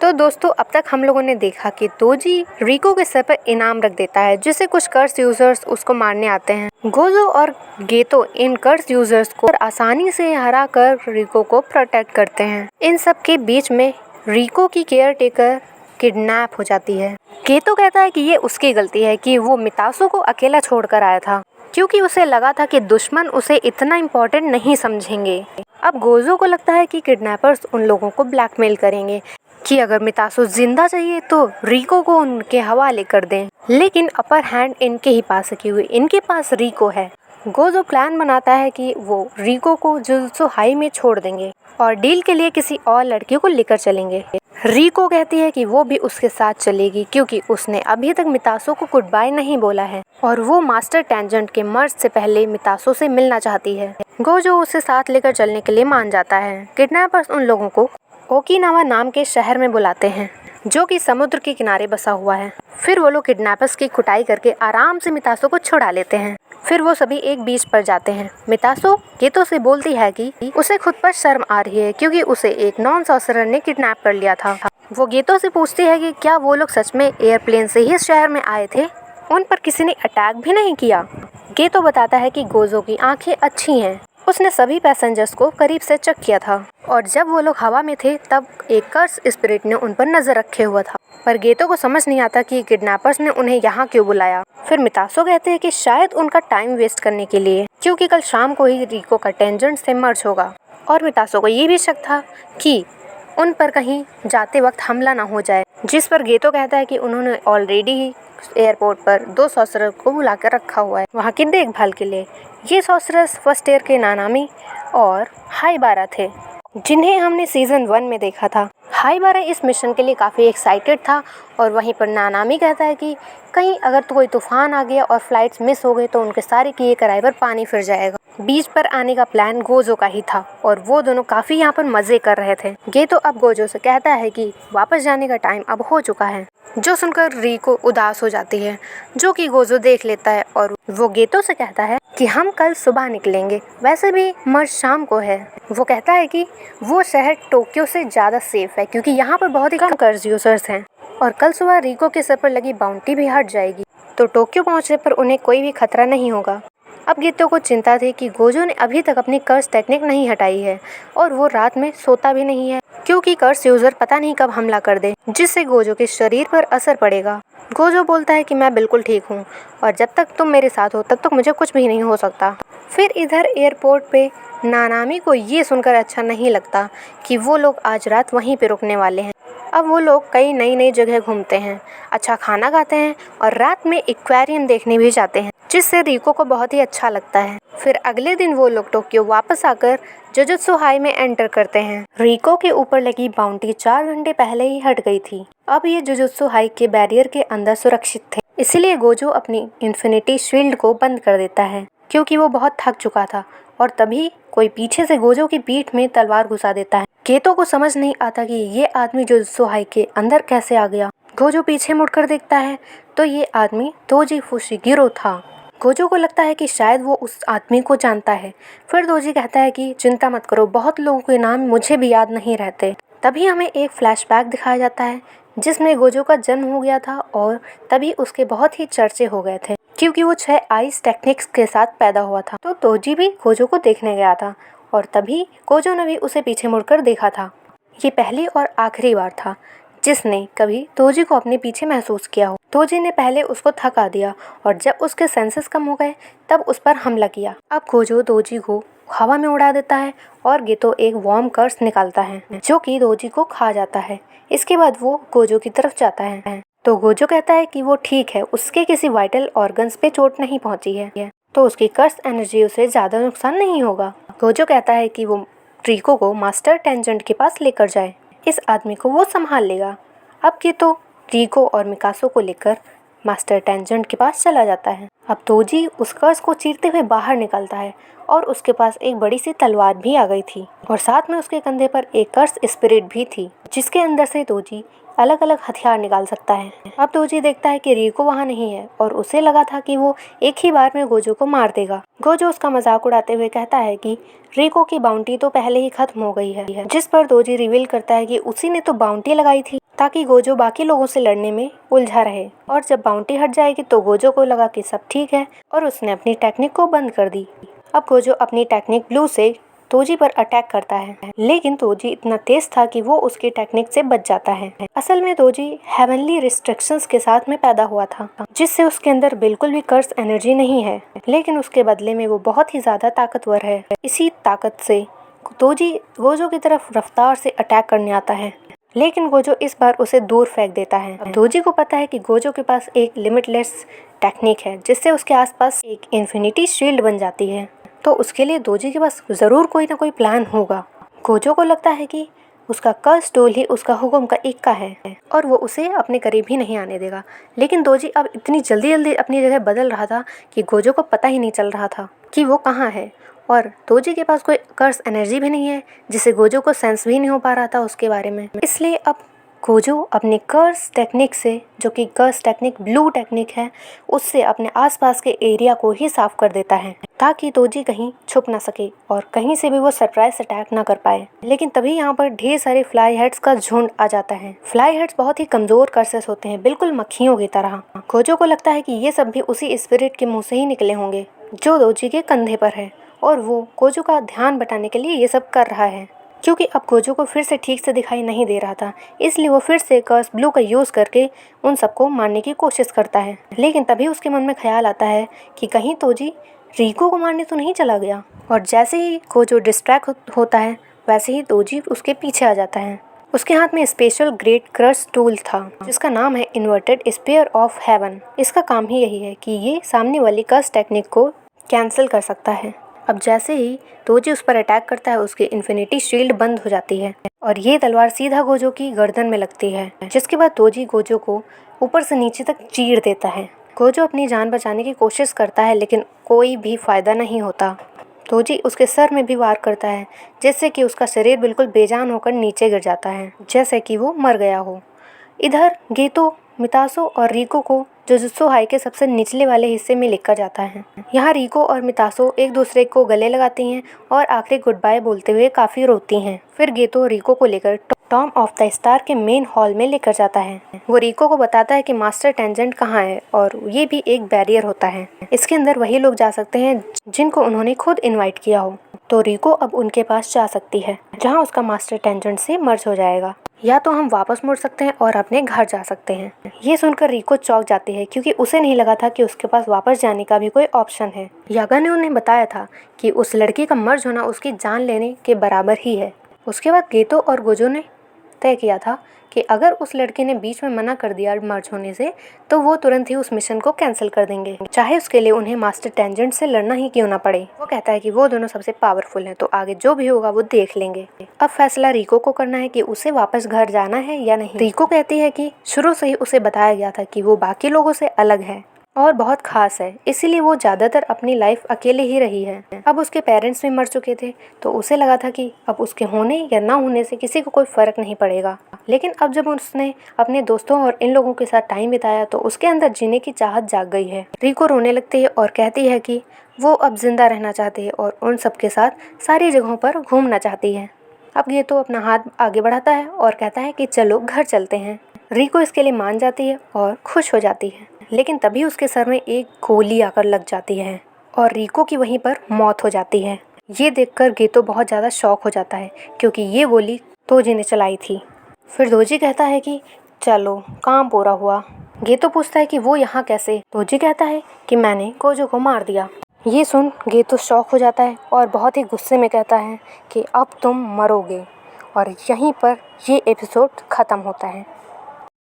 तो दोस्तों अब तक हम लोगों ने देखा कि दोजी रिको के सर पर इनाम रख देता है जिससे कुछ कर्स यूजर्स उसको मारने आते हैं। गोजो और गेतो इन कर्स यूजर्स को आसानी से हरा कर रिको को प्रोटेक्ट करते हैं। इन सब के बीच में रिको की केयर टेकर किडनैप हो जाती है। गेतो कहता है कि ये उसकी गलती है कि वो मितासो को अकेला छोड़कर आया था क्योंकि उसे लगा था कि दुश्मन उसे इतना इम्पोर्टेंट नहीं समझेंगे। अब गोजो को लगता है कि किडनैपर्स उन लोगों को ब्लैकमेल करेंगे कि अगर मितासो जिंदा चाहिए तो रिको को उनके हवाले कर दें, लेकिन अपर हैंड इनके ही पास रखी हुई इनके पास रिको है। गोजो प्लान बनाता है कि वो रिको को जुजुत्सु हाई में छोड़ देंगे और डील के लिए किसी और लड़की को लेकर चलेंगे। रिको कहती है कि वो भी उसके साथ चलेगी क्योंकि उसने अभी तक मितासो को गुड बाय नहीं बोला है और वो मास्टर टेंजेंट के मर्ज से पहले मितासो से मिलना चाहती है। गोजो उसे साथ लेकर चलने के लिए मान जाता है। किडनैपर्स उन लोगों को ओकिनावा नाम के शहर में बुलाते हैं जो कि समुद्र के किनारे बसा हुआ है। फिर वो लोग किडनैपर्स की कुटाई करके आराम से मितासो को छुड़ा लेते हैं। फिर वो सभी एक बीच पर जाते हैं। मितासो गेतो से बोलती है कि उसे खुद पर शर्म आ रही है क्योंकि उसे एक नॉन सॉर्सरर ने किडनैप कर लिया था। वो गेतो से पूछती है कि क्या वो लोग सच में एयरप्लेन से ही इस शहर में आए थे, उन पर किसी ने अटैक भी नहीं किया। गेतो बताता है कि गोजो की आंखें अच्छी हैं, उसने सभी पैसेंजर्स को करीब से चेक किया था और जब वो लोग हवा में थे तब एक कर्स स्पिरिट ने उन पर नजर रखे हुआ था। पर गेतो को समझ नहीं आता कि किडनैपर्स ने उन्हें यहाँ क्यों बुलाया। फिर मितासो कहते हैं कि शायद उनका टाइम वेस्ट करने के लिए, क्योंकि कल शाम को ही रिको का टेंजेंट से मर्ज होगा। और मितासो को ये भी शक था कि उन पर कहीं जाते वक्त हमला ना हो जाए, जिस पर गेतो कहता है कि उन्होंने ऑलरेडी ही एयरपोर्ट पर 2 सॉर्सरर को बुला कर रखा हुआ है वहाँ की देखभाल के लिए। ये सॉर्सरर्स फर्स्ट ईयर के नानामी और हाइबारा थे जिन्हें हमने सीजन 1 में देखा था। हाइबारा इस मिशन के लिए काफ़ी एक्साइटेड था और वहीं पर नानामी कहता है कि कहीं अगर तो कोई तूफान आ गया और फ्लाइट्स मिस हो गई तो उनके सारे किए कराए पर पानी फिर जाएगा। बीच पर आने का प्लान गोजो का ही था और वो दोनों काफ़ी यहाँ पर मज़े कर रहे थे। गेतो अब गोजो से कहता है कि वापस जाने का टाइम अब हो चुका है, जो सुनकर रिको उदास हो जाती है, जो कि गोजो देख लेता है और वो गेतो से कहता है कि हम कल सुबह निकलेंगे, वैसे भी मर्ज शाम को है। वो कहता है कि वो शहर टोक्यो से ज़्यादा सेफ है क्योंकि यहाँ पर बहुत ही कम कर्ज यूजर्स हैं और कल सुबह रिको के सर पर लगी बाउंटी भी हट जाएगी तो टोक्यो पहुँचने पर उन्हें कोई भी खतरा नहीं होगा। अब गेतो को चिंता थी कि गोजो ने अभी तक अपनी कर्स टेक्निक नहीं हटाई है और वो रात में सोता भी नहीं है क्योंकि कर्स यूजर पता नहीं कब हमला कर दे जिससे गोजो के शरीर पर असर पड़ेगा। गोजो बोलता है कि मैं बिल्कुल ठीक हूँ और जब तक तुम मेरे साथ हो तब तक मुझे कुछ भी नहीं हो सकता। फिर इधर एयरपोर्ट पे नानामी को ये सुनकर अच्छा नहीं लगता कि वो लोग आज रात वहीं पे रुकने वाले हैं। अब वो लोग कई नई नई जगह घूमते हैं, अच्छा खाना खाते हैं और रात में एक्वेरियम देखने भी जाते हैं जिससे रिको को बहुत ही अच्छा लगता है। फिर अगले दिन वो लोग टोक्यो वापस आकर जुजुत्सु हाई में एंटर करते हैं। रिको के ऊपर लगी बाउंटी 4 घंटे पहले ही हट गई थी। अब ये जुजुत्सु हाई के बैरियर के अंदर सुरक्षित थे, इसीलिए गोजो अपनी इन्फिनिटी शील्ड को बंद कर देता है क्योंकि वो बहुत थक चुका था और तभी कोई पीछे से गोजो की पीठ में तलवार घुसा देता है। गेतो को समझ नहीं आता कि ये आदमी जुजुत्सु हाई के अंदर कैसे आ गया। गोजो पीछे मुड़कर देखता है तो ये आदमी दोजी फुशिगिरो था। गोजो को लगता है कि शायद वो उस आदमी को जानता है। फिर दोजी कहता है कि चिंता मत करो, बहुत लोगों के नाम मुझे भी याद नहीं रहते। तभी हमें एक फ्लैशबैक दिखाया जाता है जिसमें गोजो का जन्म हो गया था और तभी उसके बहुत ही चर्चे हो गए थे क्योंकि वो 6 आइस टेक्निक्स के साथ पैदा हुआ था। तो दोजी भी गोजो को देखने गया था और तभी गोजो ने भी उसे पीछे मुड़कर देखा था। ये पहली और आखिरी बार था जिसने कभी दोजी को अपने पीछे महसूस किया हो। दोजी ने पहले उसको थका दिया और जब उसके सेंसेस कम हो गए तब उस पर हमला किया। अब गोजो दोजी को हवा में उड़ा देता है और गेतो एक वार्म कर्स निकालता है जो कि दोजी को खा जाता है। इसके बाद वो गोजो की तरफ जाता है तो गोजो कहता है कि वो ठीक है, उसके किसी वाइटल ऑर्गन्स पे चोट नहीं पहुंची है तो उसकी कर्स एनर्जी उसे ज़्यादा नुकसान नहीं होगा। गोजो कहता है कि वो रिको को मास्टर टेंजेंट के पास लेकर जाए, इस आदमी को वो संभाल लेगा। अब गेतो रिको और मिकासो को लेकर मास्टर टेंजेंट के पास चला जाता है। अब दोजी उस कर्स को चीरते हुए बाहर निकलता है और उसके पास एक बड़ी सी तलवार भी आ गई थी और साथ में उसके कंधे पर एक कर्स स्पिरिट भी थी जिसके अंदर से दोजी अलग अलग हथियार निकाल सकता है। अब दोजी देखता है कि रिको वहाँ नहीं है और उसे लगा था कि वो एक ही बार में गोजो को मार देगा। गोजो उसका मजाक उड़ाते हुए कहता है कि रिको की बाउंटी तो पहले ही खत्म हो गई है, जिस पर दोजी रिवील करता है कि उसी ने तो बाउंटी लगाई थी ताकि गोजो बाकी लोगों से लड़ने में उलझा रहे। और जब बाउंटी हट जाएगी तो गोजो को लगा कि सब ठीक है और उसने अपनी टेक्निक को बंद कर दी। अब गोजो अपनी टेक्निक ब्लू से तोजी पर अटैक करता है, लेकिन तोजी इतना तेज था कि वो उसकी टेक्निक से बच जाता है। असल में तोजी हेवनली रिस्ट्रिक्शंस के साथ में पैदा हुआ था, जिससे उसके अंदर बिल्कुल भी कर्स एनर्जी नहीं है, लेकिन उसके बदले में वो बहुत ही ज्यादा ताकतवर है। इसी ताकत से तोजी गोजो की तरफ रफ्तार से अटैक करने आता है, लेकिन गोजो इस बार उसे दूर फेंक देता है। तोजी को पता है कि गोजो के पास एक लिमिटलेस टेक्निक है, जिससे उसके आसपास एक इन्फिनिटी शील्ड बन जाती है। तो उसके लिए तोजी के पास ज़रूर कोई ना कोई प्लान होगा। गोजो को लगता है कि उसका कर्स टूल ही उसका हुक्म का इक्का है और वो उसे अपने करीब ही नहीं आने देगा। लेकिन तोजी अब इतनी जल्दी जल्दी अपनी जगह बदल रहा था कि गोजो को पता ही नहीं चल रहा था कि वो कहाँ है, और तोजी के पास कोई कर्स एनर्जी भी नहीं है, जिससे गोजो को सेंस भी नहीं हो पा रहा था उसके बारे में। इसलिए अब गोजो अपने कर्स टेक्निक से, जो कि कर्स टेक्निक ब्लू टेक्निक है, उससे अपने आसपास के एरिया को ही साफ कर देता है, ताकि तोजी कहीं छुप ना सके और कहीं से भी वो सरप्राइज अटैक ना कर पाए। लेकिन तभी यहाँ पर ढेर सारे फ्लाई हेड्स का झुंड आ जाता है। फ्लाई हेड्स बहुत ही कमजोर कर्सेस होते हैं, बिल्कुल मक्खियों की तरह। गोजो को लगता है कि ये सब भी उसी स्पिरिट के मुंह से ही निकले होंगे जो तोजी के कंधे पर है, और वो गोजो का ध्यान बटाने के लिए ये सब कर रहा है। क्योंकि अब गोजो को फिर से ठीक से दिखाई नहीं दे रहा था, इसलिए वो फिर से कर्स ब्लू का यूज़ करके उन सबको मारने की कोशिश करता है। लेकिन तभी उसके मन में ख्याल आता है कि कहीं तोजी रिको को मारने तो नहीं चला गया। और जैसे ही गोजो डिस्ट्रैक्ट होता है, वैसे ही तोजी उसके पीछे आ जाता है। उसके हाथ में स्पेशल ग्रेट कर्स टूल था, जिसका नाम है इन्वर्टेड स्पीयर ऑफ हेवन। इसका काम ही यही है कि ये सामने वाली कर्स टेक्निक को कैंसिल कर सकता है। अब जैसे ही तोजी उस पर अटैक करता है, उसकी इन्फिनिटी शील्ड बंद हो जाती है और ये तलवार सीधा गोजो की गर्दन में लगती है, जिसके बाद तोजी गोजो को ऊपर से नीचे तक चीर देता है। गोजो अपनी जान बचाने की कोशिश करता है, लेकिन कोई भी फायदा नहीं होता। तोजी उसके सर में भी वार करता है, जिससे कि उसका शरीर बिल्कुल बेजान होकर नीचे गिर जाता है, जैसे कि वो मर गया हो। इधर गेतो, मितासो और रिको को जुजुत्सु हाई के सबसे निचले वाले हिस्से में लेकर जाता है। यहाँ रिको और मितासो एक दूसरे को गले लगाती हैं और आखिरी गुड बाय बोलते हुए काफ़ी रोती हैं। फिर गेतो रिको को लेकर टॉम ऑफ द स्टार के मेन हॉल में लेकर जाता है। वो रिको को बताता है कि मास्टर टेंजेंट कहाँ है, और ये भी एक बैरियर होता है। इसके अंदर वही लोग जा सकते हैं जिनको उन्होंने खुद इन्वाइट किया हो। तो रिको अब उनके पास जा सकती है, जहाँ उसका मास्टर टेंजेंट से मर्ज हो जाएगा। या तो हम वापस मुड़ सकते हैं और अपने घर जा सकते हैं। ये सुनकर रिको चौंक जाती है, क्योंकि उसे नहीं लगा था कि उसके पास वापस जाने का भी कोई ऑप्शन है। यागा ने उन्हें बताया था कि उस लड़की का मर्ज होना उसकी जान लेने के बराबर ही है। उसके बाद गेतो और गोजो ने तय किया था कि अगर उस लड़के ने बीच में मना कर दिया मर्ज होने से, तो वो तुरंत ही उस मिशन को कैंसिल कर देंगे, चाहे उसके लिए उन्हें मास्टर टेंजेंट से लड़ना ही क्यों ना पड़े। वो कहता है कि वो दोनों सबसे पावरफुल हैं, तो आगे जो भी होगा वो देख लेंगे। अब फैसला रिको को करना है कि उसे वापस घर जाना है या नहीं। रिको कहती है कि शुरू से ही उसे बताया गया था कि वो बाकी लोगों से अलग है और बहुत खास है, इसीलिए वो ज़्यादातर अपनी लाइफ अकेले ही रही है। अब उसके पेरेंट्स भी मर चुके थे, तो उसे लगा था कि अब उसके होने या ना होने से किसी को कोई फ़र्क नहीं पड़ेगा। लेकिन अब जब उसने अपने दोस्तों और इन लोगों के साथ टाइम बिताया, तो उसके अंदर जीने की चाहत जाग गई है। रिको रोने लगती है और कहती है कि वो अब जिंदा रहना चाहती है और उन सब के साथ सारी जगहों पर घूमना चाहती है। अब ये तो अपना हाथ आगे बढ़ाता है और कहता है कि चलो घर चलते हैं। रिको इसके लिए मान जाती है और खुश हो जाती है। लेकिन तभी उसके सर में एक गोली आकर लग जाती है और रिको की वहीं पर मौत हो जाती है। ये देखकर गेतो बहुत ज़्यादा शॉक हो जाता है, क्योंकि ये गोली तोजी ने चलाई थी। फिर तोजी कहता है कि चलो काम पूरा हुआ। गेतो पूछता है कि वो यहाँ कैसे। तोजी कहता है कि मैंने गोजो को मार दिया। ये सुन गेतो शॉक हो जाता है और बहुत ही गुस्से में कहता है कि अब तुम मरोगे। और यहीं पर ये एपिसोड ख़त्म होता है।